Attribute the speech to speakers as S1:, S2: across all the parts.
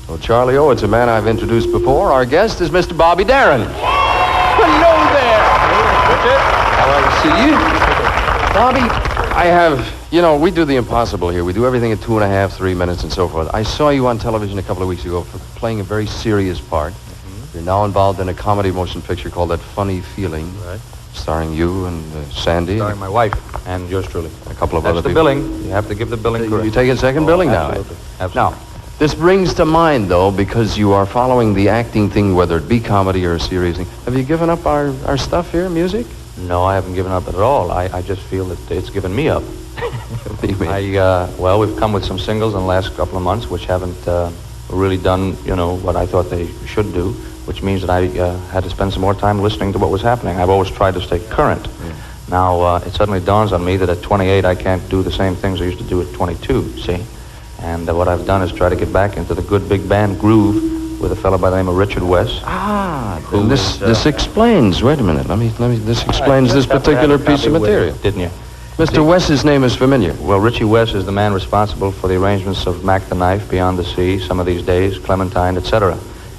S1: Well, Charlie O, it's a man I've introduced before. Our guest is Mr. Bobby Darin.
S2: Hello there.
S1: Glad to see you. Bobby, I have, we do the impossible here. We do everything in 2.5, 3 minutes and so forth. I saw you on television a couple of weeks ago for playing a very serious part. Mm-hmm. You're now involved in a comedy motion picture called That Funny Feeling. Right. Starring you and Sandy.
S2: Starring my wife and yours truly.
S1: A couple of
S2: That's
S1: other
S2: the
S1: people.
S2: billing. You have to give the billing correct.
S1: You're taking second billing now.
S2: Absolutely.
S1: Now, this brings to mind, though, because you are following the acting thing, whether it be comedy or a serious thing. Have you given up our stuff here, music?
S2: No, I haven't given up at all. I just feel that it's given me up.
S1: What do you mean?
S2: Well, we've come with some singles in the last couple of months, which haven't really done, what I thought they should do, which means that I had to spend some more time listening to what was happening. I've always tried to stay current. Yeah. Now, it suddenly dawns on me that at 28, I can't do the same things I used to do at 22, see? And what I've done is try to get back into the good big band groove with a fellow by the name of Richard West.
S1: Then this explains, wait a minute, this explains this particular piece of material.
S2: Didn't you?
S1: Mr. West's name is familiar.
S2: Well, Richie West is the man responsible for the arrangements of Mac the Knife, Beyond the Sea, Some of These Days, Clementine, etc.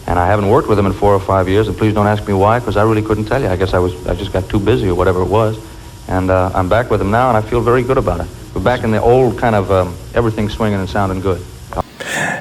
S2: And I haven't worked with him in 4 or 5 years, and please don't ask me why, because I really couldn't tell you. I guess I just got too busy or whatever it was. And I'm back with him now, and I feel very good about it. We're back in the old kind of everything swinging and sounding good.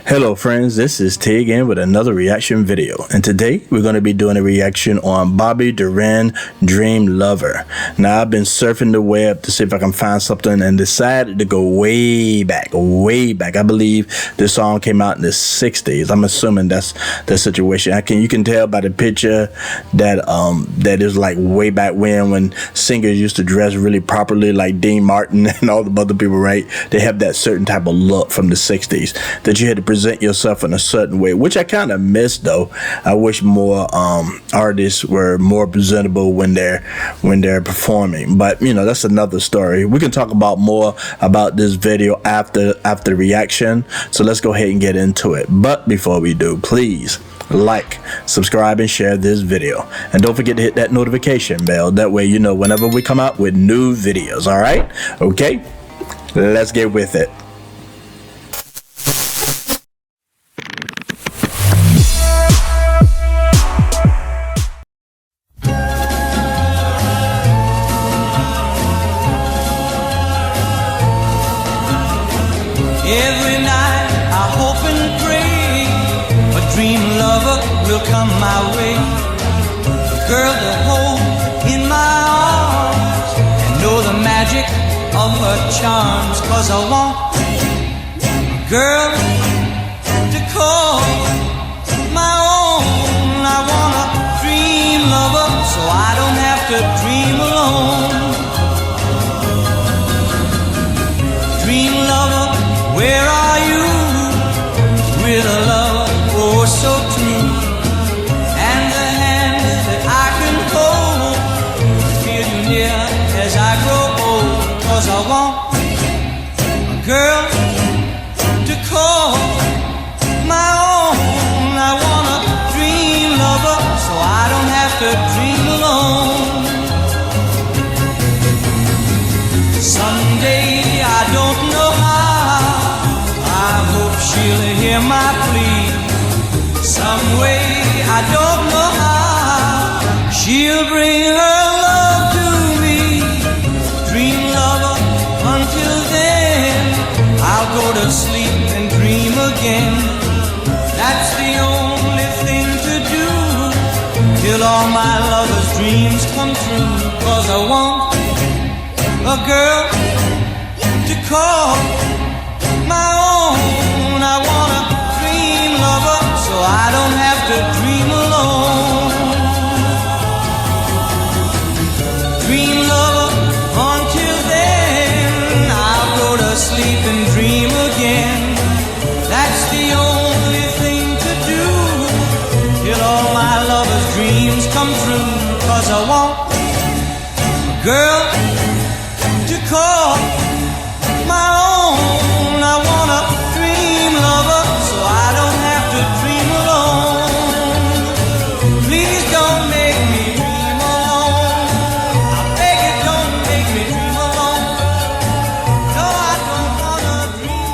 S3: Hello friends, this is T again with another reaction video, and today we're going to be doing a reaction on Bobby Darin, Dream Lover. Now I've been surfing the web to see if I can find something and decided to go way back. I believe this song came out in the 60s. I'm assuming that's the situation. You can tell by the picture that is like way back when singers used to dress really properly, like Dean Martin and all the other people, right? They have that certain type of look from the 60s that you had to present yourself in a certain way, which I kind of miss though. I wish more artists were more presentable when they're performing, but that's another story. We can talk about more about this video after the reaction, so let's go ahead and get into it. But before we do, please like, subscribe, and share this video, and don't forget to hit that notification bell. That way you know whenever we come out with new videos. All right, okay, let's get with it.
S4: Every night I hope and pray a dream lover will come my way, a girl to hold in my arms and know the magic of her charms. 'Cause I want a girl to call my own. I want a dream lover so I don't have to dream alone. Dream lover, where are you, with a love oh so true, and the hand that I can hold, feel you near as I grow old. 'Cause I want a girl to call my own. I want a dream lover so I don't have to dream alone. Someday, I don't know how, I hope she'll hear my plea. Some way, I don't know how, she'll bring her love to me. Dream lover, until then, I'll go to sleep and dream again. That's the only thing to do, till all my lover's dreams come true. 'Cause I want a girl to call my own. I want a dream lover so I don't have to dream alone. Dream lover, until then, I'll go to sleep and dream again. That's the only thing to do, till all my lover's dreams come true. 'Cause I want a girl to call my own. I want a dream lover so I don't have to dream alone. Please don't make me dream alone. I beg you, don't make me dream alone. No, I don't wanna dream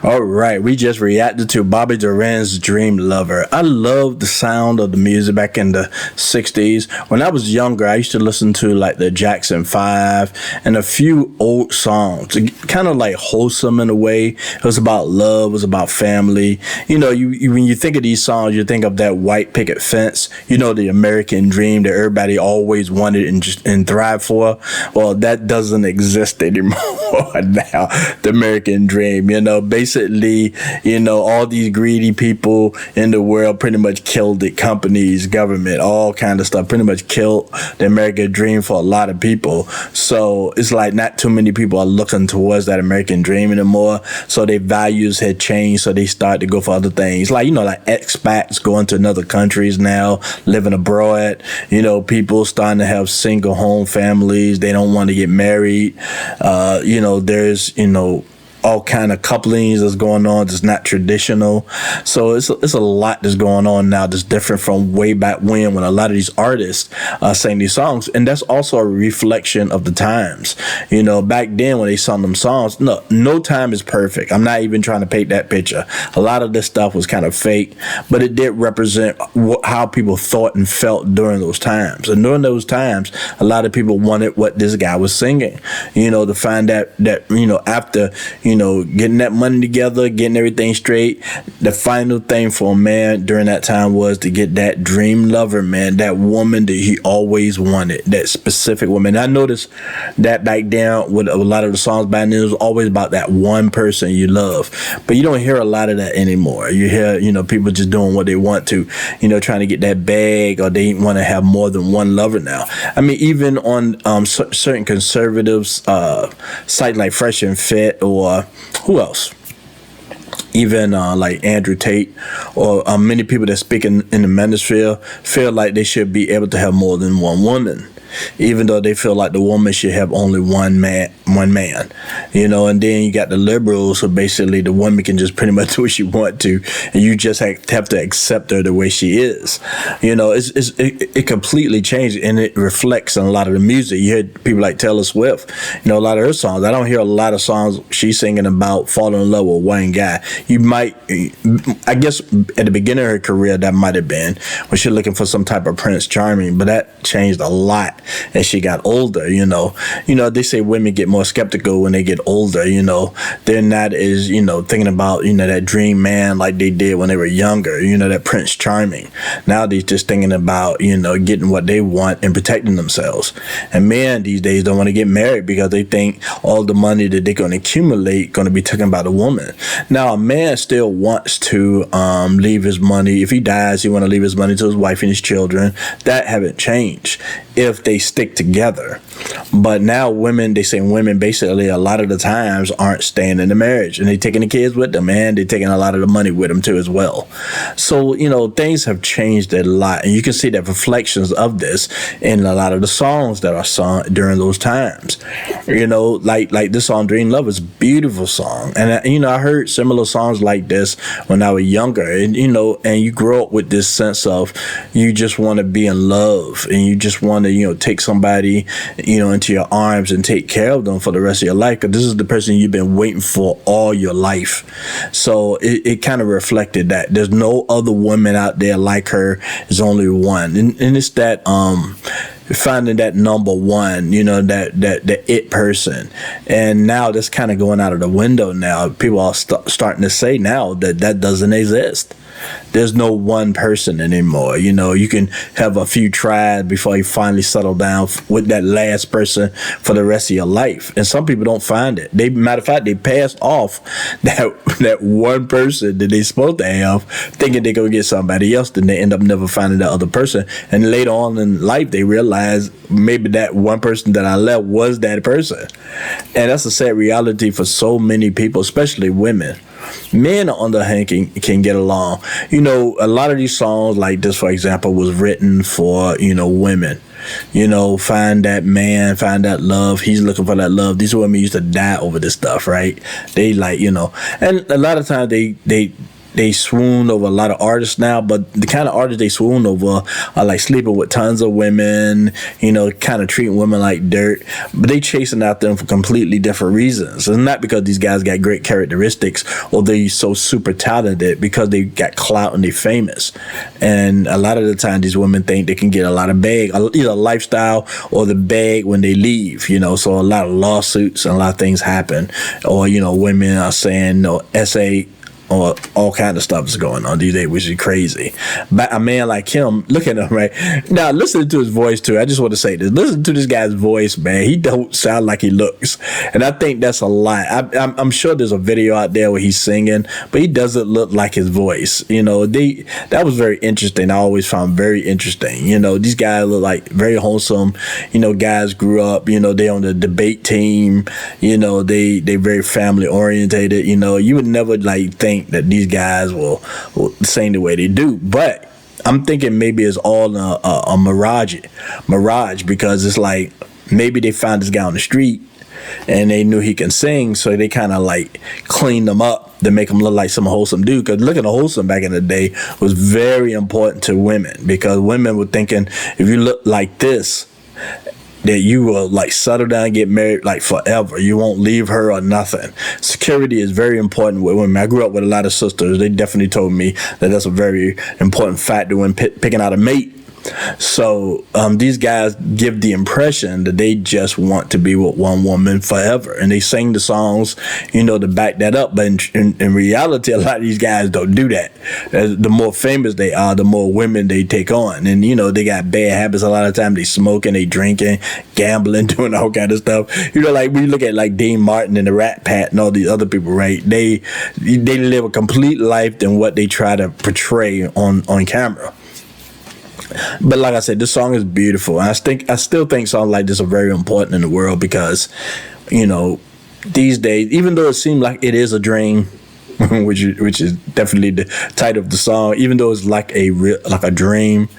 S4: alone.
S3: All right, we just reacted to Bobby Darin's Dream Lover. I love the sound of the music back in the 60s. When I was younger, I used to listen to like the Jackson 5 and a few old songs, kind of like wholesome in a way. It was about love, it was about family. You know, you when you think of these songs, you think of that white picket fence, you know, the American dream that everybody always wanted and thrived for. Well, that doesn't exist anymore now. The American dream, you know, basically, you know, all these greedy people in the world pretty much killed it. Companies, government, all kind of stuff pretty much killed the American dream for a lot of people. So it's like not too many people are looking towards that American dream anymore. So their values had changed. So they start to go for other things, like, you know, like expats going to other countries now, living abroad. You know, people starting to have single home families. They don't want to get married. You know, there's, you know, all kind of couplings that's going on that's not traditional. So it's a lot that's going on now that's different from way back when a lot of these artists sang these songs. And that's also a reflection of the times. You know, back then when they sung them songs, no time is perfect. I'm not even trying to paint that picture. A lot of this stuff was kind of fake, but it did represent how people thought and felt during those times. And during those times, a lot of people wanted what this guy was singing. You know, to find that you know, after, you know, getting that money together, getting everything straight, the final thing for a man during that time was to get that dream lover, man, that woman that he always wanted, that specific woman. I noticed that back then with a lot of the songs back then, it was always about that one person you love. But you don't hear a lot of that anymore. You hear, you know, people just doing what they want to, you know, trying to get that bag, or they want to have more than one lover now. I mean, even on certain conservatives sites like Fresh and Fit, or who else? Even like Andrew Tate, or many people that speak in the manosphere feel like they should be able to have more than one woman, even though they feel like the woman should have only one man, you know. And then you got the liberals, so basically the woman can just pretty much do what she want to, and you just have to accept her the way she is. You know, it completely changed, and it reflects in a lot of the music. You hear people like Taylor Swift, you know, a lot of her songs. I don't hear a lot of songs she's singing about falling in love with one guy. You might, I guess at the beginning of her career, that might have been when she's looking for some type of Prince Charming, but that changed a lot as she got older. You know, they say women get more skeptical when they get older. You know, they're not as, you know, thinking about, you know, that dream man like they did when they were younger, you know, that Prince Charming. Now they're just thinking about, you know, getting what they want and protecting themselves. And men these days don't want to get married because they think all the money that they're going to accumulate going to be taken by the woman. Now, a man still wants to leave his money. If he dies, he want to leave his money to his wife and his children. That haven't changed if they stick together. But now women basically a lot of the times aren't staying in the marriage, and they taking the kids with them, and they're taking a lot of the money with them too as well. So, you know, things have changed a lot, and you can see that reflections of this in a lot of the songs that are sung during those times. You know, like this song Dream Love is a beautiful song, and you know, I heard similar songs like this when I was younger, and you know, and you grow up with this sense of you just want to be in love, and you just want to, you know, take somebody, you know, into your arms and take care of them for the rest of your life, because this is the person you've been waiting for all your life. So it kind of reflected that there's no other woman out there like her. There's only one, and it's that finding that number one, you know, that it person. And now that's kind of going out of the window now. People are starting to say now that doesn't exist. There's no one person anymore. You know, you can have a few tries before you finally settle down with that last person for the rest of your life. And some people don't find it. Matter of fact, they pass off that one person that they're supposed to have, thinking they're going to get somebody else, then they end up never finding that other person. And later on in life, they realize maybe that one person that I left was that person. And that's a sad reality for so many people, especially women. Men, on the other hand, can get along. You know, a lot of these songs like this, for example, was written for, you know, women. You know, find that man, find that love. He's looking for that love. These women used to die over this stuff, right? They like, you know, and a lot of times they they swoon over a lot of artists now, but the kind of artists they swoon over are like sleeping with tons of women, you know, kind of treating women like dirt, but they chasing out them for completely different reasons. It's not because these guys got great characteristics or they so super talented, because they got clout and they famous. And a lot of the time these women think they can get a lot of bag, either lifestyle or the bag when they leave, you know, so a lot of lawsuits and a lot of things happen, or, you know, women are saying no essay, or all kind of stuff is going on these days, which is crazy. But a man like him, look at him right now, listen to his voice too. I just want to say this: listen to this guy's voice, man. He don't sound like he looks, and I think that's a lot. I'm sure there's a video out there where he's singing, but he doesn't look like his voice. You know, that was very interesting. I always found very interesting. You know, these guys look like very wholesome. You know, guys grew up. You know, they on the debate team. You know, they very family orientated. You know, you would never like think that these guys will sing the way they do, but I'm thinking maybe it's all a mirage, because it's like maybe they found this guy on the street and they knew he can sing, so they kind of like cleaned him up to make him look like some wholesome dude. Because looking wholesome back in the day was very important to women, because women were thinking if you look like this, that you will like settle down and get married like forever. You won't leave her or nothing. Security is very important with women. I grew up with a lot of sisters. They definitely told me that that's a very important factor when picking out a mate. So these guys give the impression that they just want to be with one woman forever, and they sing the songs, you know, to back that up. But in reality, a lot of these guys don't do that. The more famous they are, the more women they take on, and you know, they got bad habits. A lot of times they smoking, they drinking, gambling, doing all kind of stuff. You know, like we look at like Dean Martin and the Rat Pack and all these other people, right? They live a complete life than what they try to portray on camera. But like I said, this song is beautiful. I still think songs like this are very important in the world, because, you know, these days, even though it seems like it is a dream, which is definitely the title of the song, even though it's like a dream,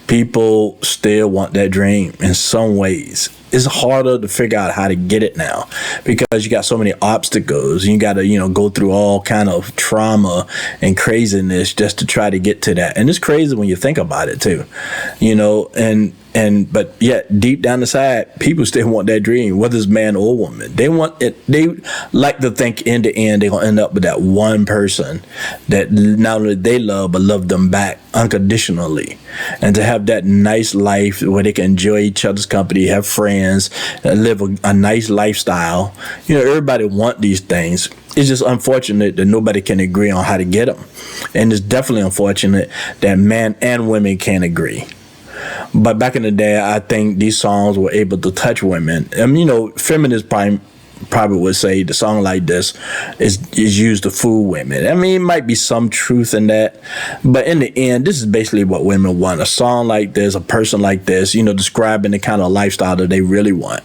S3: people still want that dream in some ways. It's harder to figure out how to get it now, because you got so many obstacles. You got to, you know, go through all kind of trauma and craziness just to try to get to that. And it's crazy when you think about it too, you know, but yet deep down inside, people still want that dream, whether it's man or woman. They want it. They like to think in the end they're gonna end up with that one person that not only they love but love them back unconditionally, and to have that nice life where they can enjoy each other's company, have friends, live a nice lifestyle. You know, everybody want these things. It's just unfortunate that nobody can agree on how to get them, and it's definitely unfortunate that men and women can't agree. But back in the day, I think these songs were able to touch women. You know, feminists probably would say the song like this is used to fool women. I mean, it might be some truth in that, but in the end, this is basically what women want. A song like this, a person like this, you know, describing the kind of lifestyle that they really want.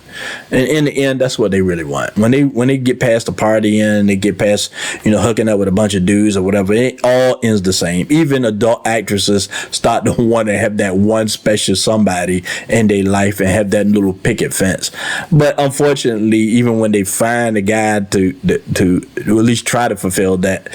S3: And in the end, that's what they really want. When they get past the partying, they get past, you know, hooking up with a bunch of dudes or whatever, it all ends the same. Even adult actresses start to want to have that one special somebody in their life and have that little picket fence. But unfortunately, even when they find a guy to at least try to fulfill that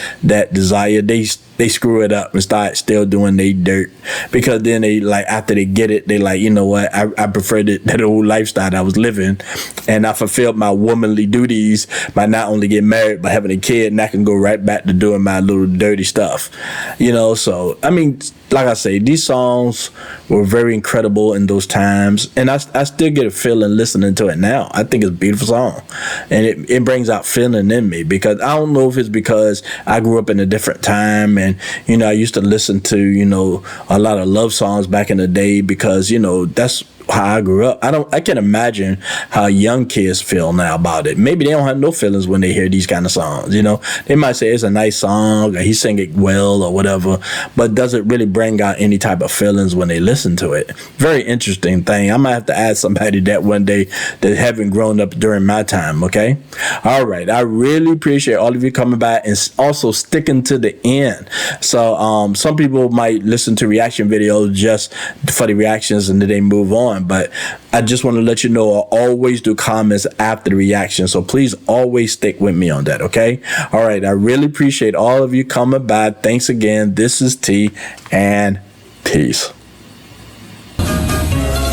S3: desire, they screw it up and start still doing their dirt, because then they like, after they get it, they like, you know what, I prefer that old lifestyle I was living, and I fulfilled my womanly duties by not only getting married but having a kid, and I can go right back to doing my little dirty stuff, you know. So I mean, like I say, these songs were very incredible in those times, and I still get a feeling listening to it now. I think it's a beautiful song, and it brings out feeling in me, because I don't know if it's because I grew up in a different time, and you know, I used to listen to, you know, a lot of love songs back in the day, because, you know, that's how I grew up. I can imagine how young kids feel now about it. Maybe they don't have no feelings when they hear these kind of songs, you know. They might say it's a nice song, or he sing it well or whatever, but does it really bring out any type of feelings when they listen to it? Very interesting thing. I might have to ask somebody that one day that haven't grown up during my time, okay? All right. I really appreciate all of you coming by and also sticking to the end. So some people might listen to reaction videos just for the reactions and then they move on. on, but I just want to let you know I always do comments after the reaction, so please always stick with me on that, okay? All right, I really appreciate all of you coming by. Thanks again. This is T, and peace.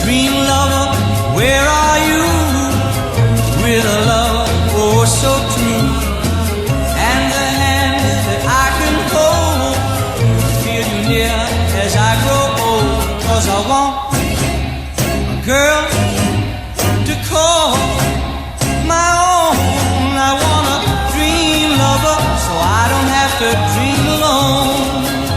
S4: Dream lover, where are you? With a love oh so true, and the hand that I can hold, feel you near as I grow old. 'Cause I want a girl